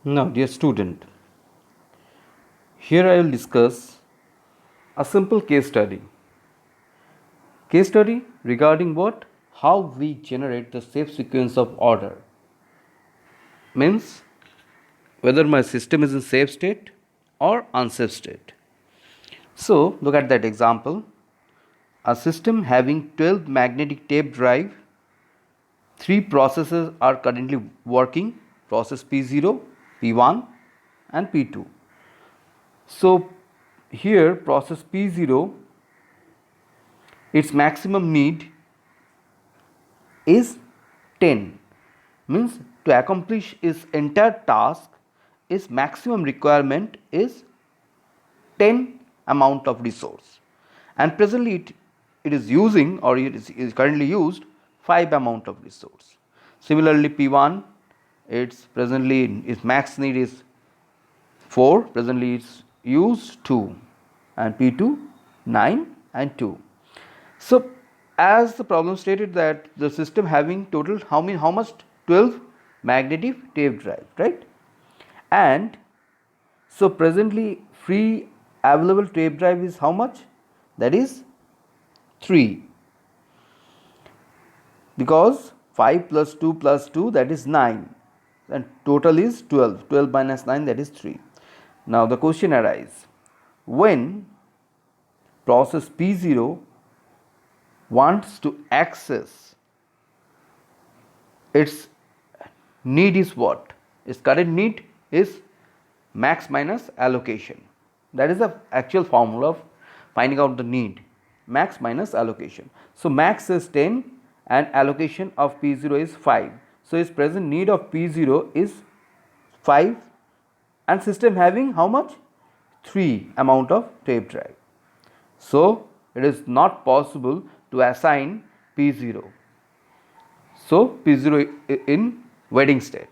Now, dear student, here I will discuss a simple case study. Case study regarding what? How we generate the safe sequence of order. Means whether my system is in safe state or unsafe state. So, look at that example. A system having 12 magnetic tape drive, three processes are currently working, process P0, P1 and P2. So, here process P0, its maximum need is 10, means to accomplish its entire task its maximum requirement is 10 amount of resource, and presently it is using, or it is currently used 5 amount of resource. Similarly, P1, its presently its max need is 4, presently it's used 2, and P2 9 and 2. So as the problem stated that the system having total how much 12 magnetic tape drive, right? And so presently free available tape drive is how much? That is 3, because 5 plus 2 plus 2, that is 9, and total is 12. 12 minus 9, that is 3. Now the question arises, when process P0 wants to access its need is what? Its current need is max minus allocation. That is the actual formula of finding out the need, max minus allocation. So max is 10 and allocation of P0 is 5. So its present need of P0 is 5 and system having how much? 3 amount of tape drive. So it is not possible to assign P0. So P0 in waiting state.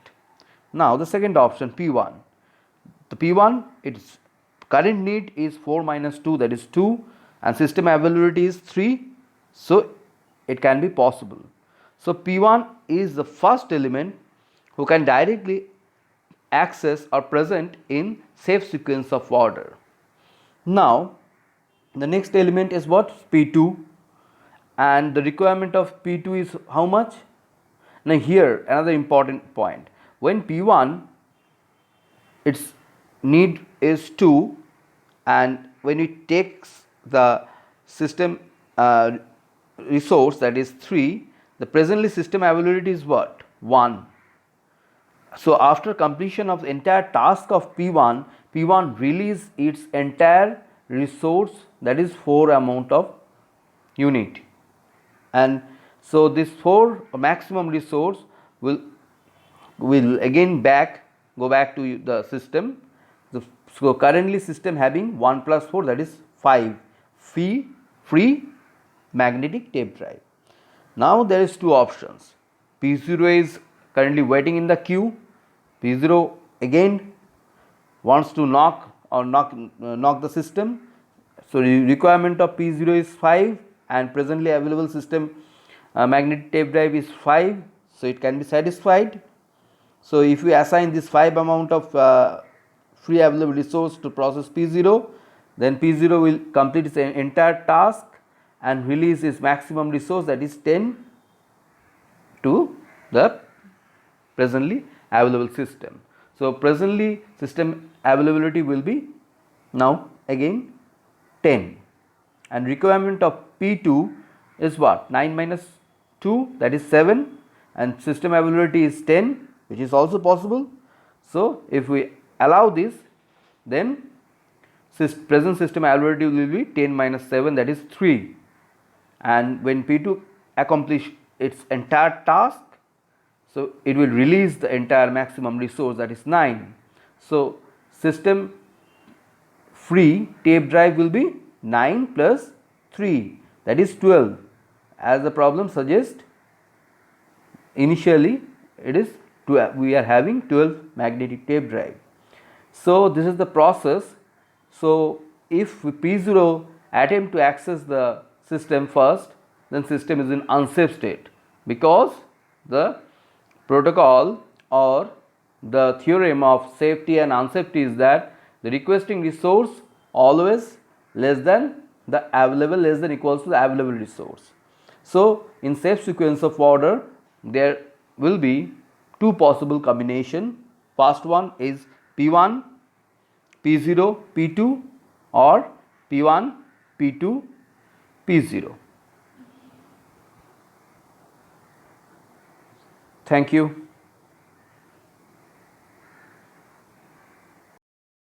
Now the second option, P1. The P1, its current need is 4 minus 2, that is 2, and system availability is 3. So it can be possible. So P1 is the first element who can directly access or present in safe sequence of order. Now the next element is what? P2, and the requirement of P2 is how much? Now here another important point, when P1 its need is 2, and when it takes the system resource, that is 3, the presently system availability is what? 1. So after completion of the entire task of P1, P1 release its entire resource, that is 4 amount of unit, and so this 4 maximum resource will again go back to the system. So currently system having 1 plus 4, that is 5 free magnetic tape drive. Now there is two options. P0 is currently waiting in the queue. P0 again wants to knock the system. So requirement of P0 is 5 and presently available system magnetic tape drive is 5, so it can be satisfied. So if we assign this 5 amount of free available resource to process P0, then P0 will complete its entire task and release its maximum resource, that is 10, to the presently available system. So presently system availability will be now again 10, and requirement of P2 is what? 9 minus 2, that is 7, and system availability is 10, which is also possible. So if we allow this, then present system availability will be 10 minus 7, that is 3, and when P2 accomplish its entire task, so it will release the entire maximum resource, that is 9. So system free tape drive will be 9 plus 3, that is 12. As the problem suggests, initially it is we are having 12 magnetic tape drive. So this is the process. So if P0 attempt to access the system first, then system is in unsafe state, because the protocol or the theorem of safety and unsafety is that the requesting resource always less than the available less than equals to the available resource. So in safe sequence of order there will be two possible combination. First one is P1, P0, P2 or P1, P2, P0. Thank you.